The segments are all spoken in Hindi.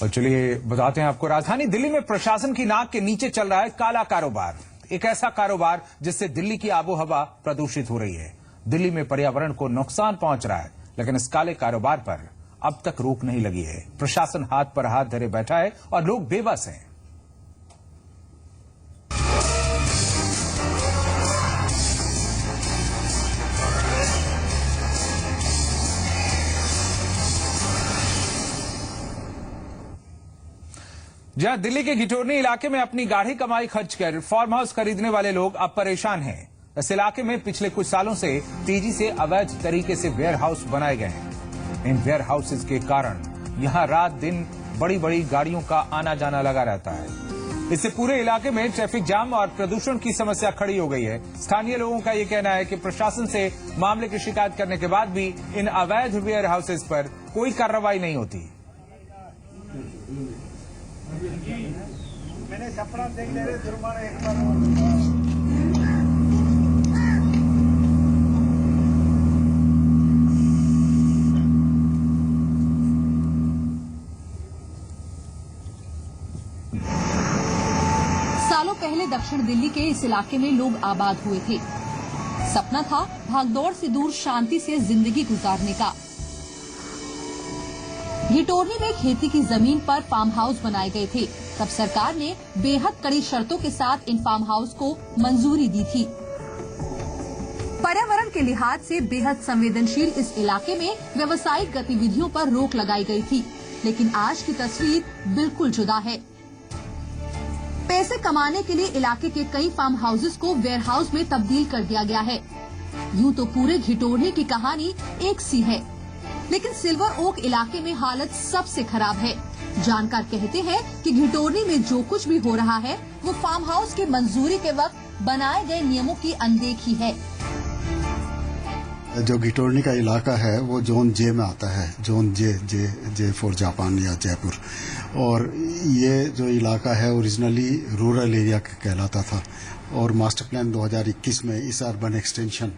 और चलिए बताते हैं आपको, राजधानी दिल्ली में प्रशासन की नाक के नीचे चल रहा है काला कारोबार। एक ऐसा कारोबार जिससे दिल्ली की आबोहवा प्रदूषित हो रही है। दिल्ली में पर्यावरण को नुकसान पहुंच रहा है, लेकिन इस काले कारोबार पर अब तक रोक नहीं लगी है। प्रशासन हाथ पर हाथ धरे बैठा है और लोग बेबस हैं। जहां दिल्ली के घिटोरनी इलाके में अपनी गाढ़ी कमाई खर्च कर फार्म हाउस खरीदने वाले लोग अब परेशान हैं। इस इलाके में पिछले कुछ सालों से तेजी से अवैध तरीके से वेयर हाउस बनाए गए हैं। इन वेयर हाउसेज के कारण यहां रात दिन बड़ी बड़ी गाड़ियों का आना जाना लगा रहता है। इससे पूरे इलाके में ट्रैफिक जाम और प्रदूषण की समस्या खड़ी हो गई है। स्थानीय लोगों का यह कहना है कि प्रशासन से मामले की शिकायत करने के बाद भी इन अवैध वेयर हाउसेज पर कोई कार्रवाई नहीं होती। मैंने कपड़ा देख ले रहे जुर्माना एक बार। सालों पहले दक्षिण दिल्ली के इस इलाके में लोग आबाद हुए थे। सपना था भागदौड़ से दूर शांति से जिंदगी गुजारने का। घिटोरनी में खेती की जमीन पर फार्म हाउस बनाए गए थे। तब सरकार ने बेहद कड़ी शर्तों के साथ इन फार्म हाउस को मंजूरी दी थी। पर्यावरण के लिहाज से बेहद संवेदनशील इस इलाके में व्यावसायिक गतिविधियों पर रोक लगाई गई थी, लेकिन आज की तस्वीर बिल्कुल जुदा है। पैसे कमाने के लिए इलाके के कई फार्म हाउसेस को वेयर हाउस में तब्दील कर दिया गया है। यूं तो पूरे घिटोरनी की कहानी एक सी है, लेकिन सिल्वर ओक इलाके में हालत सबसे खराब है। जानकार कहते हैं कि घिटोरनी में जो कुछ भी हो रहा है वो फार्म हाउस की मंजूरी के वक्त बनाए गए नियमों की अनदेखी है। जो घिटोरनी का इलाका है वो जोन जे में आता है, जोन जे फॉर जापान या जयपुर। और ये जो इलाका है ओरिजिनली रूरल एरिया कहलाता था और मास्टर प्लान 2021 में इस अर्बन एक्सटेंशन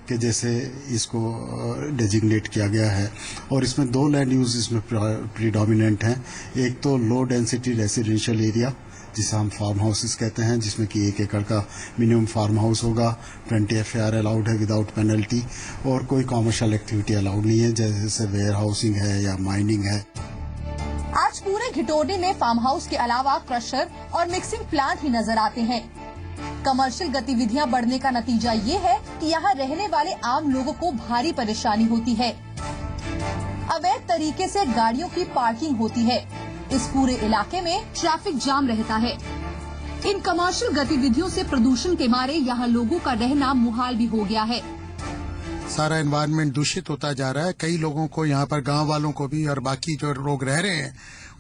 के जैसे इसको डेजिग्नेट किया गया है। और इसमें दो लैंड यूज इसमें प्रीडोमिनेंट हैं। एक तो लो डेंसिटी रेसिडेंशियल एरिया जिसे हम फार्म हाउसेस कहते हैं, जिसमें कि 1 एकड़ का मिनिमम फार्म हाउस होगा। 20 FAR अलाउड है विदाउट पेनल्टी, और कोई कॉमर्शियल एक्टिविटी अलाउड नहीं है जैसे वेयर हाउसिंग है या माइनिंग है। आज पूरे घिटोरनी में फार्म हाउस के अलावा क्रशर और मिक्सिंग प्लांट ही नजर आते हैं। कमर्शियल गतिविधियां बढ़ने का नतीजा ये है कि यहाँ रहने वाले आम लोगों को भारी परेशानी होती है। अवैध तरीके से गाड़ियों की पार्किंग होती है। इस पूरे इलाके में ट्रैफिक जाम रहता है। इन कमर्शियल गतिविधियों से प्रदूषण के मारे यहाँ लोगों का रहना मुहाल भी हो गया है। सारा एनवायरनमेंट दूषित होता जा रहा है। कई लोगों को यहाँ पर, गांव वालों को भी और बाकी जो लोग रह रहे हैं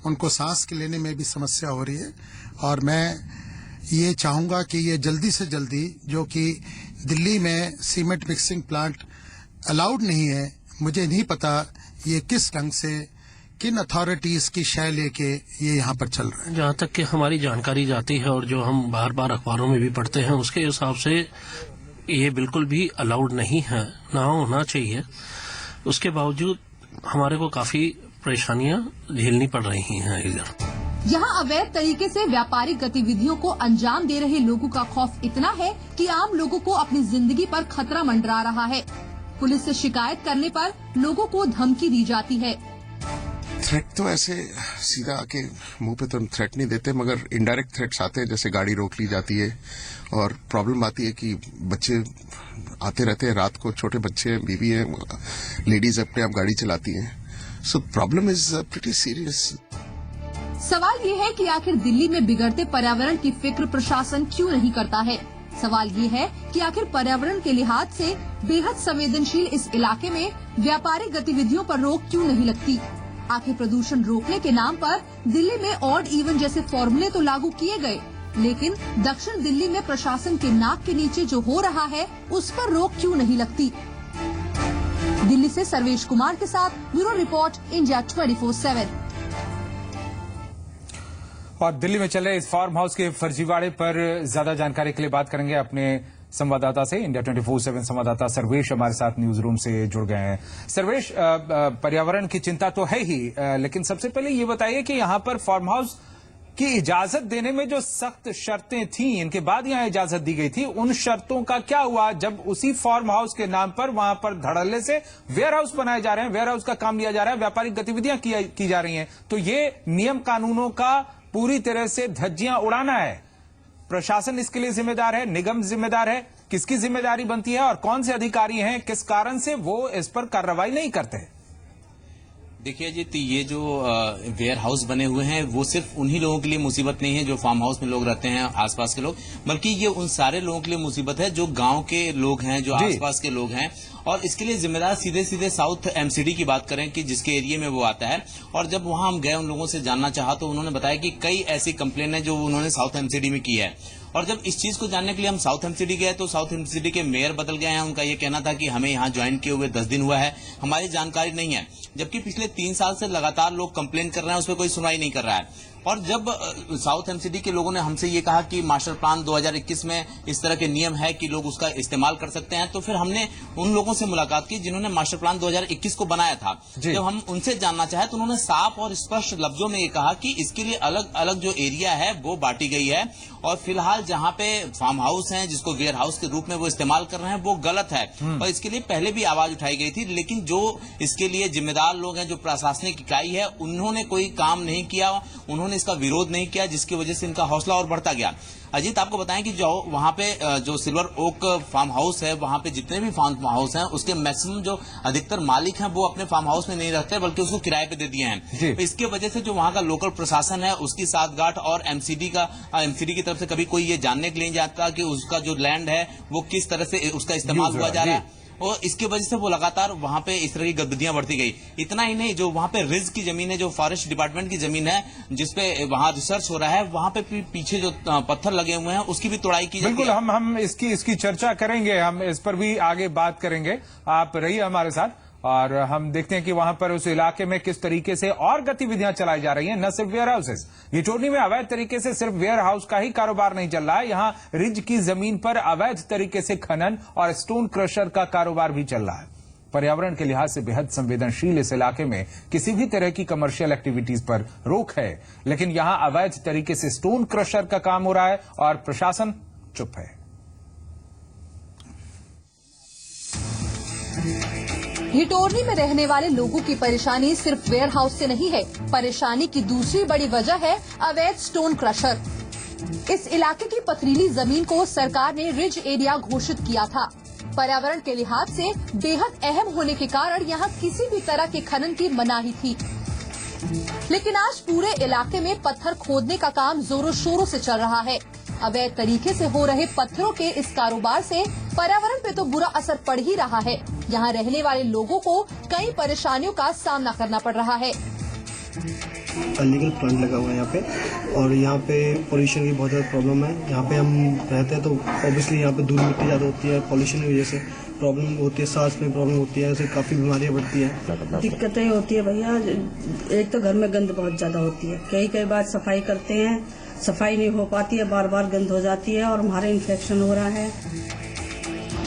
उनको सांस के लेने में भी समस्या हो रही है। और मैं ये चाहूंगा कि ये जल्दी से जल्दी, जो कि दिल्ली में सीमेंट मिक्सिंग प्लांट अलाउड नहीं है, मुझे नहीं पता ये किस ढंग से किन अथॉरिटीज की शय लेके ये यहाँ पर चल रहा है। जहाँ तक कि हमारी जानकारी जाती है और जो हम बार बार अखबारों में भी पढ़ते हैं, उसके हिसाब से ये बिल्कुल भी अलाउड नहीं है, ना होना चाहिए। उसके बावजूद हमारे को काफी परेशानियां झेलनी पड़ रही हैं इधर। यहाँ अवैध तरीके से व्यापारिक गतिविधियों को अंजाम दे रहे लोगों का खौफ इतना है कि आम लोगों को अपनी जिंदगी पर खतरा मंडरा रहा है। पुलिस से शिकायत करने पर लोगों को धमकी दी जाती है। थ्रेट तो ऐसे सीधा आके मुंह पे तो थ्रेट नहीं देते, मगर इनडायरेक्ट थ्रेट्स आते हैं, जैसे गाड़ी रोक ली जाती है। और प्रॉब्लम आती है कि बच्चे आते रहते हैं रात को, छोटे बच्चे, बीवी है, लेडीज अपने आप गाड़ी चलाती हैं। So problem is pretty serious. सवाल ये है कि आखिर दिल्ली में बिगड़ते पर्यावरण की फिक्र प्रशासन क्यों नहीं करता है। सवाल ये है कि आखिर पर्यावरण के लिहाज से बेहद संवेदनशील इस इलाके में व्यापारिक गतिविधियों पर रोक क्यों नहीं लगती। आखिर प्रदूषण रोकने के नाम पर दिल्ली में ऑड इवन जैसे फॉर्मूले तो लागू किए गए, लेकिन दक्षिण दिल्ली में प्रशासन के नाक के नीचे जो हो रहा है उस पर रोक क्यों नहीं लगती। दिल्ली से सर्वेश कुमार के साथ ब्यूरो रिपोर्ट, इंडिया 24/7। और दिल्ली में चल रहे इस फार्म हाउस के फर्जीवाड़े पर ज्यादा जानकारी के लिए बात करेंगे अपने संवाददाता से। इंडिया 24/7 संवाददाता सर्वेश हमारे साथ न्यूज रूम से जुड़ गए हैं। सर्वेश, पर्यावरण की चिंता तो है ही, लेकिन सबसे पहले ये बताइए कि यहाँ पर फार्म हाउस की इजाजत देने में जो सख्त शर्तें थी, इनके बाद यहाँ इजाजत दी गई थी, उन शर्तों का क्या हुआ जब उसी फार्म हाउस के नाम पर वहां पर धड़ल्ले से वेयर हाउस बनाए जा रहे हैं, वेयर हाउस का काम लिया जा रहा है, व्यापारिक गतिविधियां की जा रही हैं। तो ये नियम कानूनों का पूरी तरह से धज्जियां उड़ाना है। प्रशासन इसके लिए जिम्मेदार है, निगम जिम्मेदार है, किसकी जिम्मेदारी बनती है और कौन से अधिकारी हैं, किस कारण से वो इस पर कार्रवाई नहीं करते? देखिए जी, ये जो वेयर हाउस बने हुए हैं वो सिर्फ उन्हीं लोगों के लिए मुसीबत नहीं है जो फार्म हाउस में लोग रहते हैं, आसपास के लोग, बल्कि ये उन सारे लोगों के लिए मुसीबत है जो गांव के लोग हैं, जो आसपास के लोग हैं। और इसके लिए जिम्मेदार सीधे सीधे साउथ एमसीडी की बात करें कि जिसके एरिया में वो आता है। और जब वहां हम गए, उन लोगों से जानना चाहा तो उन्होंने बताया कि कई ऐसी कंप्लेन है जो उन्होंने साउथ एमसीडी में की है। और जब इस चीज को जानने के लिए हम साउथ एमसीडी गए तो साउथ एमसीडी के मेयर बदल गए हैं। उनका ये कहना था कि हमें यहाँ ज्वाइन किए हुए 10 दिन हुआ है, हमारी जानकारी नहीं है। जबकि पिछले 3 साल से लगातार लोग कंप्लेन कर रहे हैं, उस पर कोई सुनवाई नहीं कर रहा है। और जब साउथ एमसीडी के लोगों ने हमसे ये कहा कि मास्टर प्लान 2021 में इस तरह के नियम है कि लोग उसका इस्तेमाल कर सकते हैं, तो फिर हमने उन लोगों से मुलाकात की जिन्होंने मास्टर प्लान 2021 को बनाया था। जब हम उनसे जानना चाहे तो उन्होंने साफ और स्पष्ट लफ्जों में ये कहा कि इसके लिए अलग अलग जो एरिया है वो बांटी गई है और फिलहाल जहां पे फार्म हाउस है जिसको वेयर हाउस के रूप में वो इस्तेमाल कर रहे हैं वो गलत है। और इसके लिए पहले भी आवाज उठाई गई थी, लेकिन जो इसके लिए जिम्मेदार लोग हैं, जो प्रशासनिक इकाई है, उन्होंने कोई काम नहीं किया, उन्होंने इसका विरोध नहीं किया, जिसकी वजह से इनका हौसला और बढ़ता गया। अजीत, आपको बताएं कि जो वहां पे जो सिल्वर ओक फार्म हाउस है, वहां पे जितने भी फार्म हाउस हैं उसके मैक्सिमम जो अधिकतर मालिक हैं वो अपने फार्म हाउस में नहीं रहते बल्कि उसको किराए पे दे दिए हैं। इसके वजह से जो वहां का लोकल प्रशासन है उसकी साठगांठ और एमसीडी की तरफ से कभी कोई ये जानने के लिए नहीं जाता कि उसका जो लैंड है वो किस तरह से उसका इस्तेमाल हुआ जा रहा है। और इसकी वजह से वो लगातार वहां पे इस तरह की गतिविधियां बढ़ती गई। इतना ही नहीं, जो वहां पे रिज की जमीन है, जो फॉरेस्ट डिपार्टमेंट की जमीन है जिसपे वहां रिसर्च हो रहा है, वहां पे पीछे जो पत्थर लगे हुए हैं उसकी भी तोड़ाई की जाती है। बिल्कुल, हम इसकी चर्चा करेंगे, हम इस पर भी आगे बात करेंगे। आप रहिए हमारे साथ और हम देखते हैं कि वहां पर उस इलाके में किस तरीके से और गतिविधियां चलाई जा रही हैं। न सिर्फ वेयर हाउसेस, ये टोरनी में अवैध तरीके से सिर्फ वेयर हाउस का ही कारोबार नहीं चल रहा है, यहां रिज की जमीन पर अवैध तरीके से खनन और स्टोन क्रशर का कारोबार भी चल रहा है। पर्यावरण के लिहाज से बेहद संवेदनशील इस इलाके में किसी भी तरह की कमर्शियल एक्टिविटीज पर रोक है, लेकिन यहां अवैध तरीके से स्टोन क्रशर का काम हो रहा है और प्रशासन चुप है। हिटोरनी में रहने वाले लोगों की परेशानी सिर्फ वेयर हाउस से नहीं है। परेशानी की दूसरी बड़ी वजह है अवैध स्टोन क्रशर। इस इलाके की पथरीली जमीन को सरकार ने रिज एरिया घोषित किया था। पर्यावरण के लिहाज से बेहद अहम होने के कारण यहाँ किसी भी तरह के खनन की मनाही थी, लेकिन आज पूरे इलाके में पत्थर खोदने का काम जोरों शोरों से चल रहा है। अवैध तरीके से हो रहे पत्थरों के इस कारोबार से पर्यावरण पे तो बुरा असर पड़ ही रहा है। यहाँ रहने वाले लोगों को कई परेशानियों का सामना करना पड़ रहा है। अनलीगल प्लांट लगा हुआ है यहाँ पे और यहाँ पे पोल्यूशन की बहुत ज्यादा प्रॉब्लम है। यहाँ पे हम रहते हैं तो ऑब्वियसली यहाँ पे धूल मिट्टी ज्यादा होती है, पोल्यूशन की वजह से प्रॉब्लम होती है, सांस में प्रॉब्लम होती है, ऐसे काफी बीमारियां बढ़ती हैं। दिक्कतें होती है भैया, एक तो घर में गंद बहुत ज्यादा होती है, कई बार सफाई करते हैं, सफाई नहीं हो पाती है, बार बार गंद हो जाती है और हमारे इन्फेक्शन हो रहा है।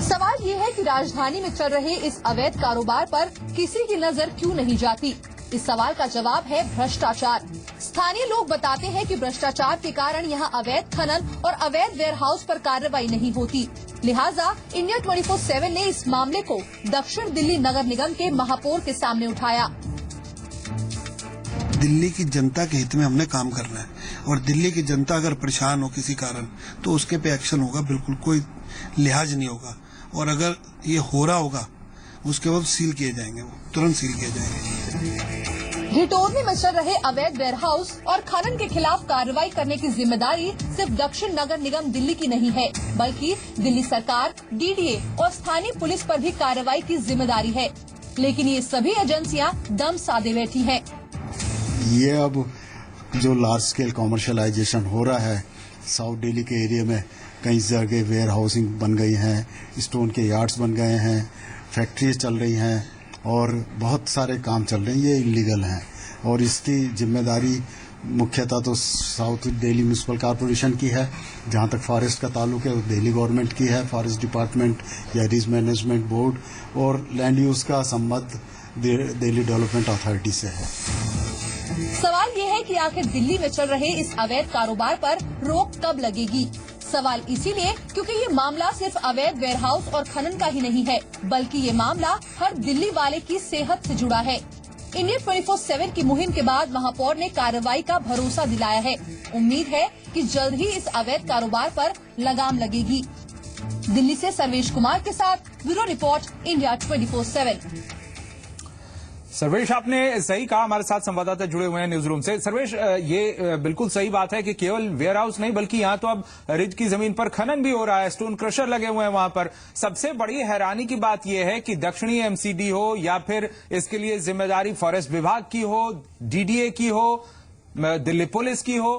सवाल ये है कि राजधानी में चल रहे इस अवैध कारोबार पर किसी की नजर क्यों नहीं जाती? इस सवाल का जवाब है भ्रष्टाचार। स्थानीय लोग बताते हैं कि भ्रष्टाचार के कारण यहाँ अवैध खनन और अवैध वेयर हाउस पर कार्रवाई नहीं होती। लिहाजा इंडिया 24/7 ने इस मामले को दक्षिण दिल्ली नगर निगम के महापौर के सामने उठाया। दिल्ली की जनता के हित में हमने काम करना है और दिल्ली की जनता अगर परेशान हो किसी कारण तो उसके पे एक्शन होगा, बिल्कुल कोई लिहाज नहीं होगा। और अगर ये हो रहा होगा उसके बाद सील किए जाएंगे, वो तुरंत सील किए जाएंगे। हिटोरनी में चल रहे अवैध वेयर हाउस और खनन के खिलाफ कार्रवाई करने की जिम्मेदारी सिर्फ दक्षिण नगर निगम दिल्ली की नहीं है, बल्कि दिल्ली सरकार, डीडीए और स्थानीय पुलिस पर भी कार्रवाई की जिम्मेदारी है। लेकिन ये सभी एजेंसियां दम साधे बैठी हैं। ये अब जो लार्ज स्केल कॉमर्शलाइजेशन हो रहा है साउथ दिल्ली के एरिया में, कई जगह वेयर हाउसिंग बन गई हैं, स्टोन के यार्ड्स बन गए हैं, फैक्ट्रीज चल रही हैं और बहुत सारे काम चल रहे हैं, ये इलीगल हैं और इसकी जिम्मेदारी मुख्यतः तो साउथ दिल्ली म्यूनिसिपल कॉरपोरेशन की है, जहां तक फॉरेस्ट का ताल्लुक है वो दिल्ली गवर्नमेंट की है, फॉरेस्ट डिपार्टमेंट या रिज मैनेजमेंट बोर्ड, और लैंड यूज का संबंध दिल्ली डेवलपमेंट अथॉरिटी से है। सवाल ये है कि आखिर दिल्ली में चल रहे इस अवैध कारोबार पर रोक कब लगेगी। सवाल इसीलिए क्योंकि ये मामला सिर्फ अवैध वेयरहाउस और खनन का ही नहीं है, बल्कि ये मामला हर दिल्ली वाले की सेहत से जुड़ा है। इंडिया 24/7 की मुहिम के बाद महापौर ने कार्रवाई का भरोसा दिलाया है। उम्मीद है कि जल्द ही इस अवैध कारोबार पर लगाम लगेगी। दिल्ली से सर्वेश कुमार के साथ ब्यूरो रिपोर्ट, इंडिया 24/7। सर्वेश, आपने सही कहा, हमारे साथ संवाददाता जुड़े हुए हैं न्यूज रूम से। सर्वेश, ये बिल्कुल सही बात है कि केवल वेयर हाउस नहीं बल्कि यहाँ तो अब रिज की जमीन पर खनन भी हो रहा है, स्टोन क्रशर लगे हुए हैं वहां पर। सबसे बड़ी हैरानी की बात यह है कि दक्षिणी एमसीडी हो या फिर इसके लिए जिम्मेदारी फॉरेस्ट विभाग की हो, डीडीए की हो, दिल्ली पुलिस की हो,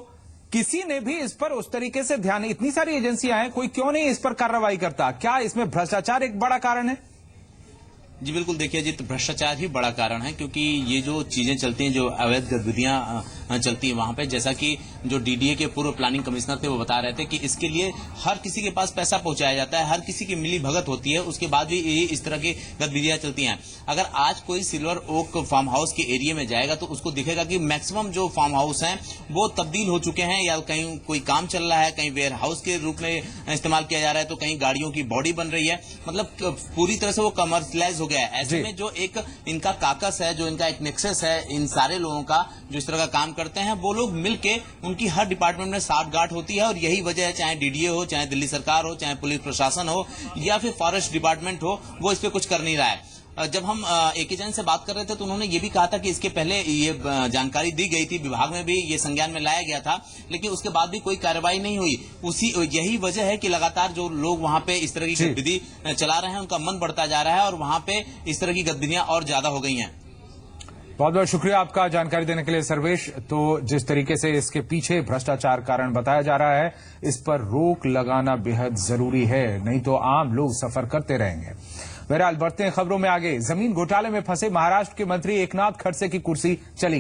किसी ने भी इस पर उस तरीके से ध्यान, इतनी सारी एजेंसियां हैं, कोई क्यों नहीं इस पर कार्रवाई करता? क्या इसमें भ्रष्टाचार एक बड़ा कारण है? जी बिल्कुल, देखिए जी, तो भ्रष्टाचार ही बड़ा कारण है, क्योंकि ये जो चीजें चलती हैं, जो अवैध गतिविधियां चलती हैं वहां पे, जैसा कि जो डीडीए के पूर्व प्लानिंग कमिश्नर थे वो बता रहे थे कि इसके लिए हर किसी के पास पैसा पहुंचाया जाता है, हर किसी की मिली भगत होती है, उसके बाद भी ये इस तरह की गतिविधियां चलती हैं। अगर आज कोई सिल्वर ओक फार्म हाउस के एरिया में जाएगा तो उसको दिखेगा कि मैक्सिमम जो फार्म हाउस हैं वो तब्दील हो चुके हैं, या कहीं कोई काम चल रहा है, कहीं वेयर हाउस के रूप में इस्तेमाल किया जा रहा है, तो कहीं गाड़ियों की बॉडी बन रही है, मतलब पूरी तरह से वो कमर्शलाइज हो गया है। ऐसे में जो एक इनका काकस है, जो इनका एक नेक्सस है, इन सारे लोगों का जो इस तरह का काम करते हैं, वो लोग मिलके उनकी हर डिपार्टमेंट में साठगांठ होती है, और यही वजह है, चाहे डीडीए हो, चाहे दिल्ली सरकार हो, चाहे पुलिस प्रशासन हो, या फिर फॉरेस्ट डिपार्टमेंट हो, वो इस पे कुछ कर नहीं रहा है। जब हम एक एजेंट से बात कर रहे थे तो उन्होंने ये भी कहा था कि इसके पहले ये जानकारी दी गई थी, विभाग में भी ये संज्ञान में लाया गया था, लेकिन उसके बाद भी कोई कार्रवाई नहीं हुई। यही वजह है कि लगातार जो लोग वहां पे इस तरह की गतिविधि चला रहे हैं, उनका मन बढ़ता जा रहा है, और वहां पे इस तरह की गतिविधियां और ज्यादा हो गई हैं। बहुत बहुत शुक्रिया आपका जानकारी देने के लिए सर्वेश। तो जिस तरीके से इसके पीछे भ्रष्टाचार कारण बताया जा रहा है, इस पर रोक लगाना बेहद जरूरी है, नहीं तो आम लोग सफर करते रहेंगे। बहरहाल बढ़ते हैं खबरों में आगे। जमीन घोटाले में फंसे महाराष्ट्र के मंत्री एकनाथ खड़से की कुर्सी चली